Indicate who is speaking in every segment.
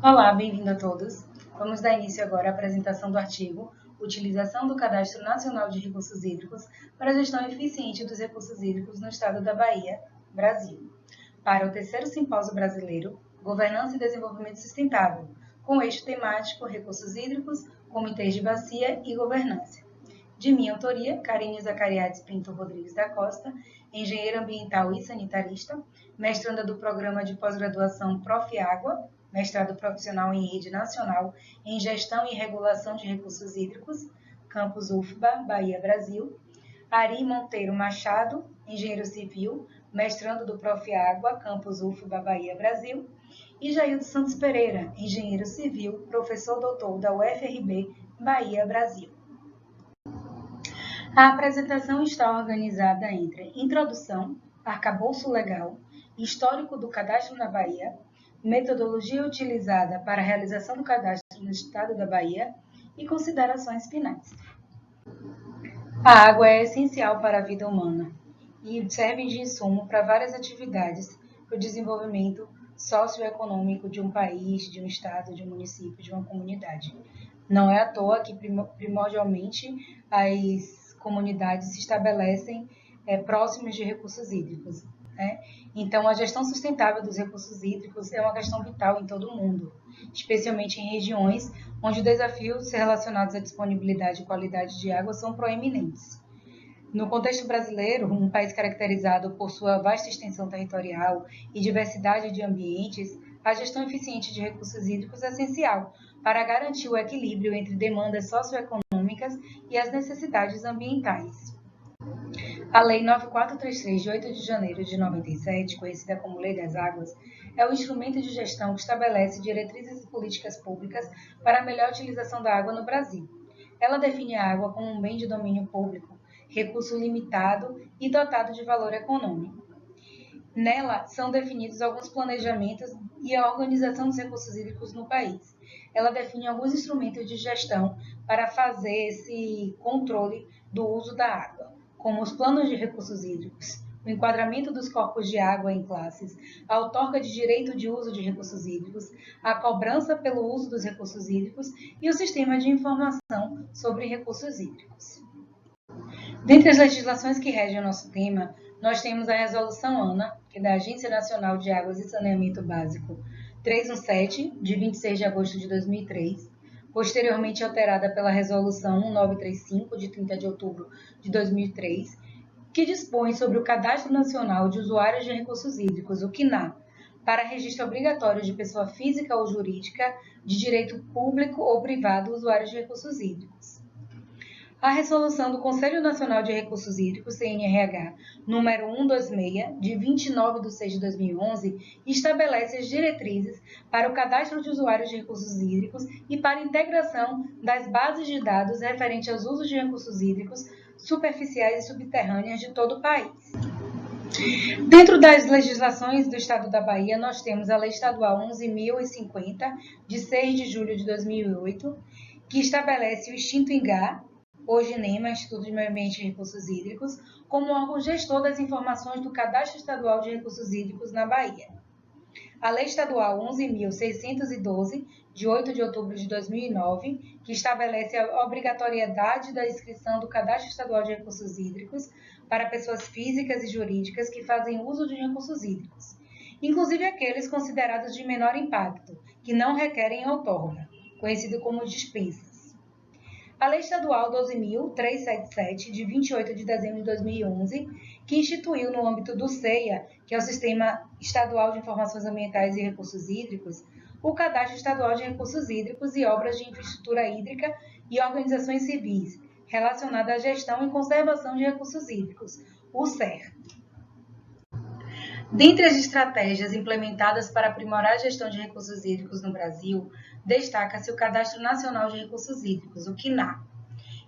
Speaker 1: Olá, bem-vindo a todos. Vamos dar início agora à apresentação do artigo Utilização do Cadastro Nacional de Recursos Hídricos para a Gestão Eficiente dos Recursos Hídricos no Estado da Bahia, Brasil, para o terceiro Simpósio Brasileiro Governança e Desenvolvimento Sustentável, com eixo temático Recursos Hídricos, Comitês de Bacia e Governança. De minha autoria, Karine Zacariades Pinto Rodrigues da Costa, engenheira ambiental e sanitarista, mestranda do Programa de Pós-Graduação Prof.Água, mestrado profissional em rede nacional em Gestão e Regulação de Recursos Hídricos, Campus UFBA, Bahia, Brasil. Ari Monteiro Machado, engenheiro civil, mestrando do Prof.Água, Campus UFBA, Bahia, Brasil. E Jaildo Santos Pereira, engenheiro civil, professor doutor da UFRB, Bahia, Brasil. A apresentação está organizada entre introdução, arcabouço legal, histórico do cadastro na Bahia, metodologia utilizada para a realização do cadastro no estado da Bahia e considerações finais. A água é essencial para a vida humana e serve de insumo para várias atividades para o desenvolvimento socioeconômico de um país, de um estado, de um município, de uma comunidade. Não é à toa que, primordialmente, as comunidades se estabelecem próximas de recursos hídricos. Então, a gestão sustentável dos recursos hídricos é uma questão vital em todo o mundo, especialmente em regiões onde os desafios relacionados à disponibilidade e qualidade de água são proeminentes. No contexto brasileiro, um país caracterizado por sua vasta extensão territorial e diversidade de ambientes, a gestão eficiente de recursos hídricos é essencial para garantir o equilíbrio entre demandas socioeconômicas e as necessidades ambientais. A Lei 9433, de 8 de janeiro de 97, conhecida como Lei das Águas, é o instrumento de gestão que estabelece diretrizes e políticas públicas para a melhor utilização da água no Brasil. Ela define a água como um bem de domínio público, recurso limitado e dotado de valor econômico. Nela são definidos alguns planejamentos e a organização dos recursos hídricos no país. Ela define alguns instrumentos de gestão para fazer esse controle do uso da água, como os planos de recursos hídricos, o enquadramento dos corpos de água em classes, a outorga de direito de uso de recursos hídricos, a cobrança pelo uso dos recursos hídricos e o sistema de informação sobre recursos hídricos. Dentre as legislações que regem o nosso tema, nós temos a Resolução ANA, que é da Agência Nacional de Águas e Saneamento Básico 317, de 26 de agosto de 2003, posteriormente alterada pela Resolução 1935, de 30 de outubro de 2003, que dispõe sobre o Cadastro Nacional de Usuários de Recursos Hídricos, o CNAR, para registro obrigatório de pessoa física ou jurídica de direito público ou privado usuários de recursos hídricos. A Resolução do Conselho Nacional de Recursos Hídricos, CNRH, número 126, de 29 de 6 de 2011, estabelece as diretrizes para o cadastro de usuários de recursos hídricos e para a integração das bases de dados referentes aos usos de recursos hídricos superficiais e subterrâneas de todo o país. Dentro das legislações do Estado da Bahia, nós temos a Lei Estadual 11.050, de 6 de julho de 2008, que estabelece o extinto INGA, hoje INEMA, Instituto de Meio Ambiente e Recursos Hídricos, como órgão gestor das informações do Cadastro Estadual de Recursos Hídricos na Bahia. A Lei Estadual 11.612, de 8 de outubro de 2009, que estabelece a obrigatoriedade da inscrição do Cadastro Estadual de Recursos Hídricos para pessoas físicas e jurídicas que fazem uso de recursos hídricos, inclusive aqueles considerados de menor impacto, que não requerem outorga, conhecido como dispensas. A Lei Estadual 12.377, de 28 de dezembro de 2011, que instituiu no âmbito do SEIA, que é o Sistema Estadual de Informações Ambientais e Recursos Hídricos, o Cadastro Estadual de Recursos Hídricos e Obras de Infraestrutura Hídrica e Organizações Civis, relacionada à Gestão e Conservação de Recursos Hídricos, o SER. Dentre as estratégias implementadas para aprimorar a gestão de recursos hídricos no Brasil, destaca-se o Cadastro Nacional de Recursos Hídricos, o CNAR.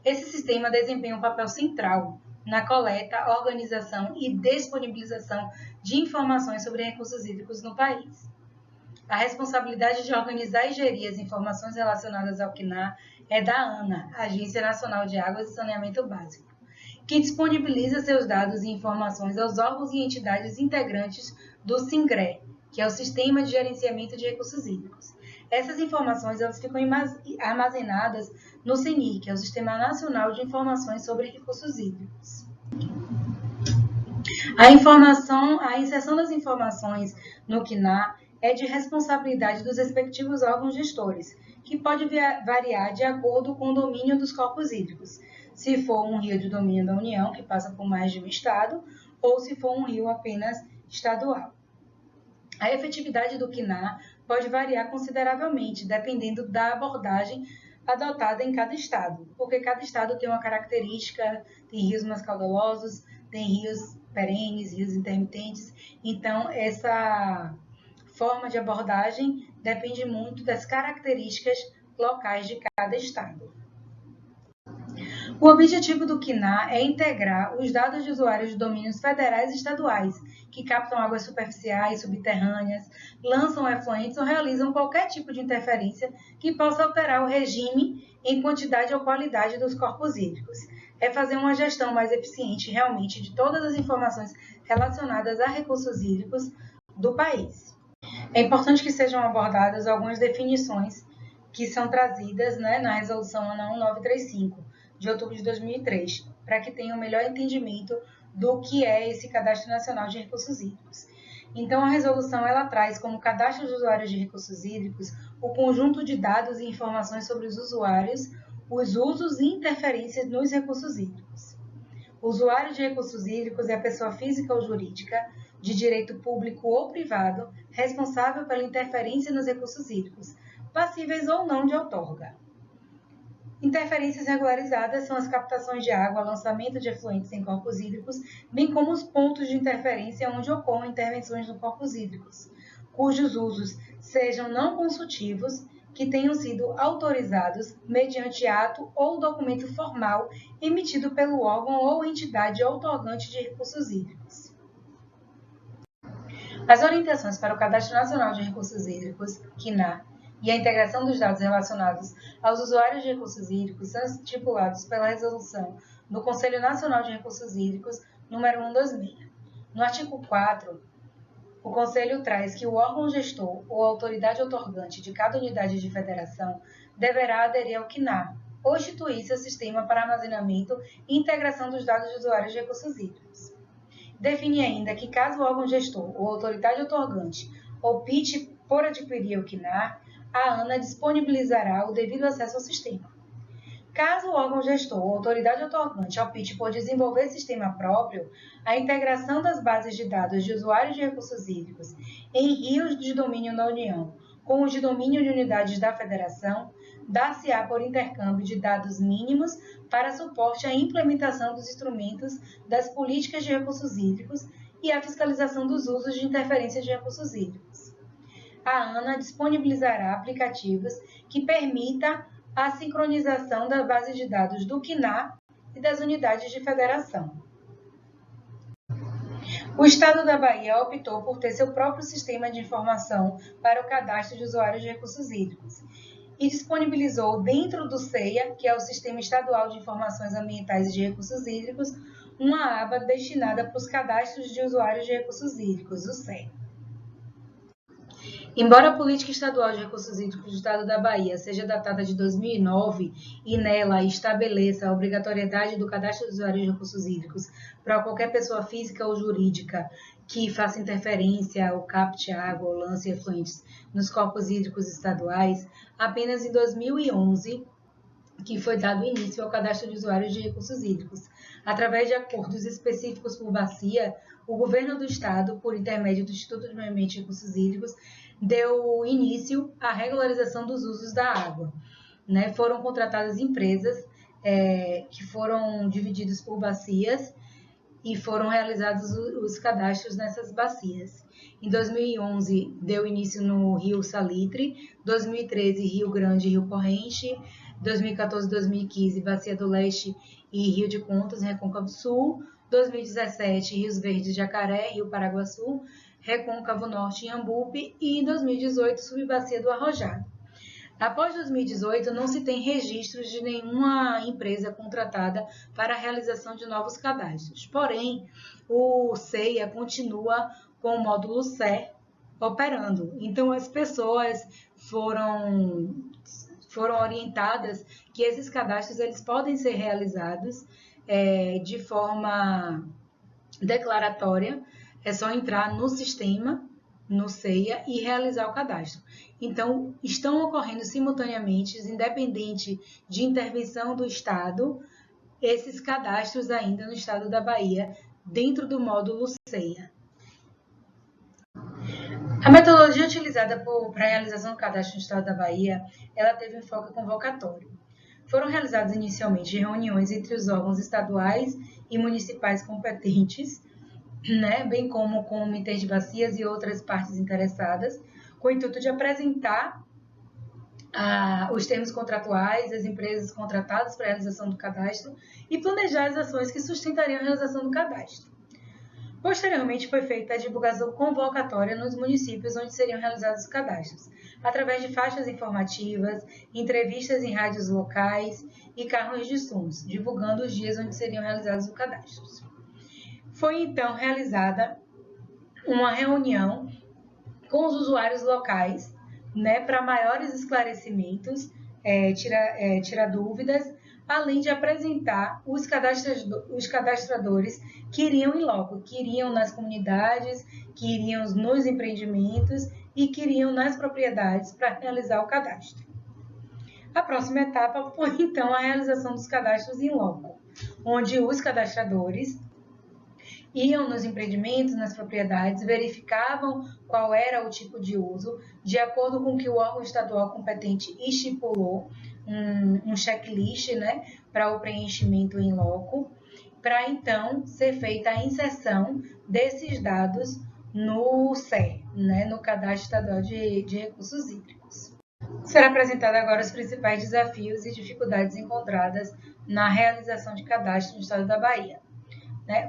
Speaker 1: Esse sistema desempenha um papel central na coleta, organização e disponibilização de informações sobre recursos hídricos no país. A responsabilidade de organizar e gerir as informações relacionadas ao CNAR é da ANA, Agência Nacional de Águas e Saneamento Básico, que disponibiliza seus dados e informações aos órgãos e entidades integrantes do SINGRE, que é o Sistema de Gerenciamento de Recursos Hídricos. Essas informações elas ficam armazenadas no CNI, que é o Sistema Nacional de Informações sobre Recursos Hídricos. A inserção das informações no CNAR é de responsabilidade dos respectivos órgãos gestores, que pode variar de acordo com o domínio dos corpos hídricos, se for um rio de domínio da União, que passa por mais de um estado, ou se for um rio apenas estadual. A efetividade do CNAR pode variar consideravelmente, dependendo da abordagem adotada em cada estado, porque cada estado tem uma característica, tem rios mais caudalosos, tem rios perenes, rios intermitentes, então essa forma de abordagem depende muito das características locais de cada estado. O objetivo do CNAR é integrar os dados de usuários de domínios federais e estaduais, que captam águas superficiais, subterrâneas, lançam efluentes ou realizam qualquer tipo de interferência que possa alterar o regime em quantidade ou qualidade dos corpos hídricos. É fazer uma gestão mais eficiente realmente de todas as informações relacionadas a recursos hídricos do país. É importante que sejam abordadas algumas definições que são trazidas na Resolução ANA 1935, de outubro de 2003, para que tenham um melhor entendimento do que é esse Cadastro Nacional de Recursos Hídricos. Então, a resolução ela traz como cadastro de usuários de recursos hídricos o conjunto de dados e informações sobre os usuários, os usos e interferências nos recursos hídricos. O usuário de recursos hídricos é a pessoa física ou jurídica, de direito público ou privado, responsável pela interferência nos recursos hídricos, passíveis ou não de outorga. Interferências regularizadas são as captações de água, lançamento de efluentes em corpos hídricos, bem como os pontos de interferência onde ocorrem intervenções nos corpos hídricos, cujos usos sejam não consultivos, que tenham sido autorizados mediante ato ou documento formal emitido pelo órgão ou entidade outorgante de recursos hídricos. As orientações para o Cadastro Nacional de Recursos Hídricos, CNAR, e a integração dos dados relacionados aos usuários de recursos hídricos são estipulados pela Resolução do Conselho Nacional de Recursos Hídricos número 126. No artigo 4, o Conselho traz que o órgão gestor ou autoridade outorgante de cada unidade de federação deverá aderir ao CNAR ou instituir seu sistema para armazenamento e integração dos dados de usuários de recursos hídricos. Define ainda que caso o órgão gestor ou autoridade outorgante opte por adquirir o CNAR, a ANA disponibilizará o devido acesso ao sistema. Caso o órgão gestor ou autoridade outorgante opte por desenvolver sistema próprio, a integração das bases de dados de usuários de recursos hídricos em rios de domínio da União com os de domínio de unidades da Federação dar-se-á por intercâmbio de dados mínimos para suporte à implementação dos instrumentos das políticas de recursos hídricos e à fiscalização dos usos de interferência de recursos hídricos. A ANA disponibilizará aplicativos que permitam a sincronização da base de dados do CNAR e das unidades de federação. O Estado da Bahia optou por ter seu próprio sistema de informação para o cadastro de usuários de recursos hídricos e disponibilizou dentro do SEIA, que é o Sistema Estadual de Informações Ambientais e de Recursos Hídricos, uma aba destinada para os cadastros de usuários de recursos hídricos, o SEA. Embora a Política Estadual de Recursos Hídricos do Estado da Bahia seja datada de 2009 e nela estabeleça a obrigatoriedade do cadastro de usuários de recursos hídricos para qualquer pessoa física ou jurídica que faça interferência ou capte água ou lance efluentes nos corpos hídricos estaduais, apenas em 2011 que foi dado início ao cadastro de usuários de recursos hídricos. Através de acordos específicos por bacia, o governo do estado, por intermédio do Instituto de Meio Ambiente e Recursos Hídricos, deu início à regularização dos usos da água. Foram contratadas empresas que foram divididas por bacias e foram realizados os cadastros nessas bacias. Em 2011, deu início no Rio Salitre, 2013, Rio Grande e Rio Corrente, 2014 e 2015, Bacia do Leste e Rio de Contas, Recôncavo Sul, 2017, Rios Verdes, Jacaré, Rio Paraguaçu, Recôncavo Norte e Iambupe e 2018, Subbacia do Arrojado. Após 2018, não se tem registros de nenhuma empresa contratada para a realização de novos cadastros. Porém, o SEIA continua com o módulo SER, operando. Então, as pessoas foram orientadas que esses cadastros eles podem ser realizados de forma declaratória, é só entrar no sistema, no CEIA, e realizar o cadastro. Então, estão ocorrendo simultaneamente, independente de intervenção do Estado, esses cadastros ainda no Estado da Bahia, dentro do módulo CEIA. A metodologia utilizada para a realização do cadastro no Estado da Bahia, ela teve um enfoque convocatório. Foram realizadas inicialmente reuniões entre os órgãos estaduais e municipais competentes, né, bem como comitês de bacias e outras partes interessadas, com o intuito de apresentar os termos contratuais das empresas contratadas para a realização do cadastro e planejar as ações que sustentariam a realização do cadastro. Posteriormente, foi feita a divulgação convocatória nos municípios onde seriam realizados os cadastros, através de faixas informativas, entrevistas em rádios locais e carros de sons, divulgando os dias onde seriam realizados os cadastros. Foi então realizada uma reunião com os usuários locais, né, para maiores esclarecimentos, tirar dúvidas, além de apresentar os cadastradores que iriam em loco, que iriam nas comunidades, que iriam nos empreendimentos e que iriam nas propriedades para realizar o cadastro. A próxima etapa foi, então, a realização dos cadastros em loco, onde os cadastradores iam nos empreendimentos, nas propriedades, verificavam qual era o tipo de uso, de acordo com o que o órgão estadual competente estipulou, um checklist, né, para o preenchimento em loco, para então ser feita a inserção desses dados no CER, né, no Cadastro Estadual de Recursos Hídricos. Será apresentado agora os principais desafios e dificuldades encontradas na realização de cadastro no estado da Bahia.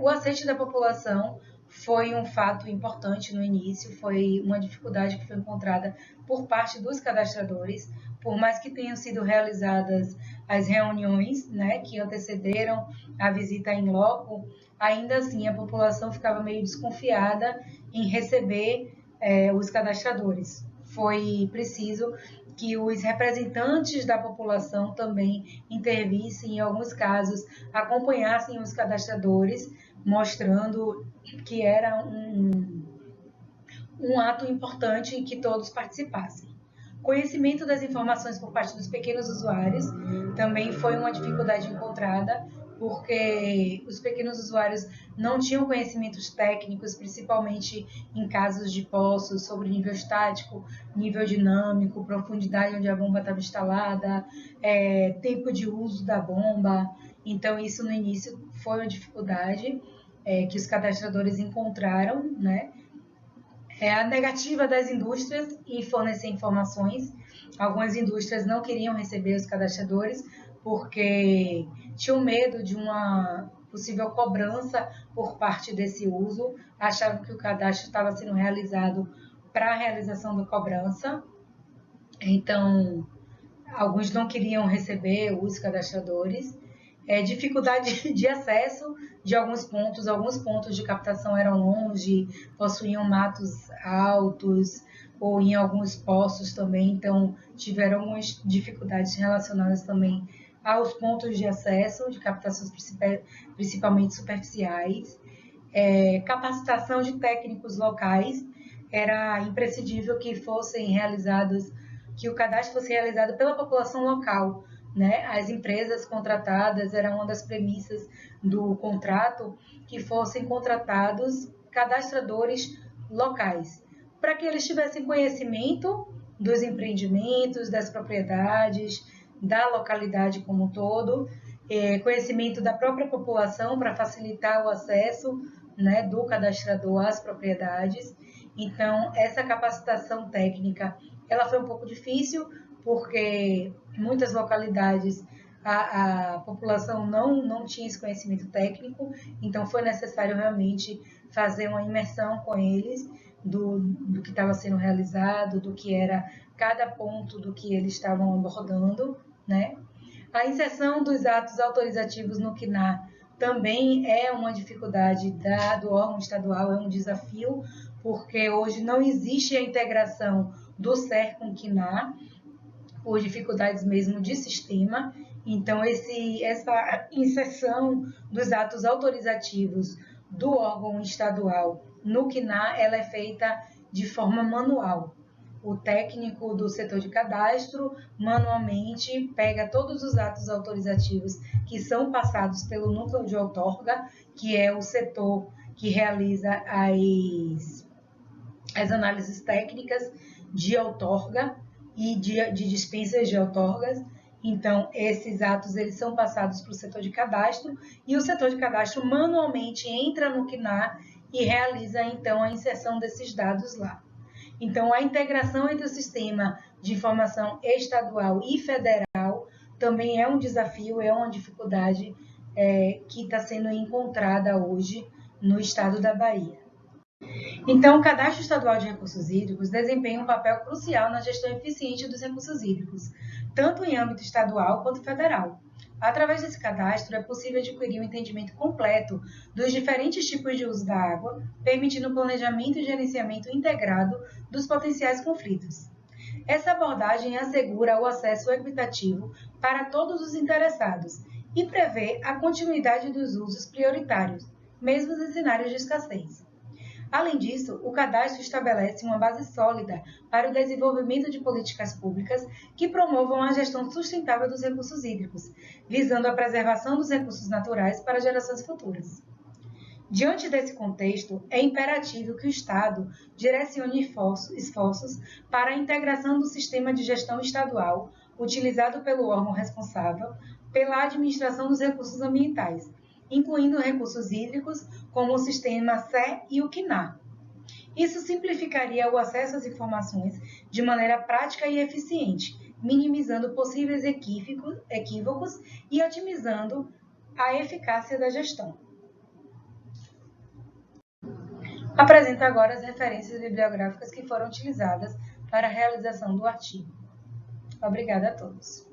Speaker 1: O aceite da população foi um fato importante no início, foi uma dificuldade que foi encontrada por parte dos cadastradores, por mais que tenham sido realizadas as reuniões, né, que antecederam a visita em loco, ainda assim a população ficava meio desconfiada em receber os cadastradores. Foi preciso que os representantes da população também intervissem, em alguns casos, acompanhassem os cadastradores, mostrando que era um ato importante em que todos participassem. Conhecimento das informações por parte dos pequenos usuários também foi uma dificuldade encontrada, porque os pequenos usuários não tinham conhecimentos técnicos, principalmente em casos de poços, sobre nível estático, nível dinâmico, profundidade onde a bomba estava instalada, tempo de uso da bomba. Então, isso no início foi uma dificuldade que os cadastradores encontraram, né? A negativa das indústrias em fornecer informações. Algumas indústrias não queriam receber os cadastradores porque tinham medo de uma possível cobrança por parte desse uso, achavam que o cadastro estava sendo realizado para a realização da cobrança. Então, alguns não queriam receber os cadastradores. Dificuldade de acesso de alguns pontos de captação eram longe, possuíam matos altos, ou em alguns poços também, então tiveram algumas dificuldades relacionadas também aos pontos de acesso, de captações principalmente superficiais. Capacitação de técnicos locais, era imprescindível que fossem realizados, que o cadastro fosse realizado pela população local, né? As empresas contratadas, era uma das premissas do contrato, que fossem contratados cadastradores locais, para que eles tivessem conhecimento dos empreendimentos, das propriedades, da localidade como um todo, conhecimento da própria população para facilitar o acesso, né, do cadastrador às propriedades. Então, essa capacitação técnica, ela foi um pouco difícil, porque muitas localidades a população não tinha esse conhecimento técnico, então foi necessário realmente fazer uma imersão com eles do que estava sendo realizado, do que era cada ponto do que eles estavam abordando, né? A inserção dos atos autorizativos no CNAR também é uma dificuldade do órgão estadual, é um desafio, porque hoje não existe a integração do SER com o CNAR, por dificuldades mesmo de sistema. Então, essa inserção dos atos autorizativos do órgão estadual no CNAR, ela é feita de forma manual. O técnico do setor de cadastro, manualmente, pega todos os atos autorizativos que são passados pelo núcleo de outorga, que é o setor que realiza as análises técnicas de outorga e de dispensas de outorgas. Então, esses atos eles são passados para o setor de cadastro e o setor de cadastro manualmente entra no CNAR e realiza, então, a inserção desses dados lá. Então, a integração entre o sistema de informação estadual e federal também é um desafio, é uma dificuldade que está sendo encontrada hoje no estado da Bahia. Então, o Cadastro Estadual de Recursos Hídricos desempenha um papel crucial na gestão eficiente dos recursos hídricos, tanto em âmbito estadual quanto federal. Através desse cadastro, é possível adquirir um entendimento completo dos diferentes tipos de uso da água, permitindo o planejamento e gerenciamento integrado dos potenciais conflitos. Essa abordagem assegura o acesso equitativo para todos os interessados e prevê a continuidade dos usos prioritários, mesmo em cenários de escassez. Além disso, o cadastro estabelece uma base sólida para o desenvolvimento de políticas públicas que promovam a gestão sustentável dos recursos hídricos, visando a preservação dos recursos naturais para gerações futuras. Diante desse contexto, é imperativo que o Estado direcione esforços para a integração do sistema de gestão estadual, utilizado pelo órgão responsável pela administração dos recursos ambientais, incluindo recursos hídricos, como o sistema SER e o CNAR. Isso simplificaria o acesso às informações de maneira prática e eficiente, minimizando possíveis equívocos e otimizando a eficácia da gestão. Apresento agora as referências bibliográficas que foram utilizadas para a realização do artigo. Obrigada a todos.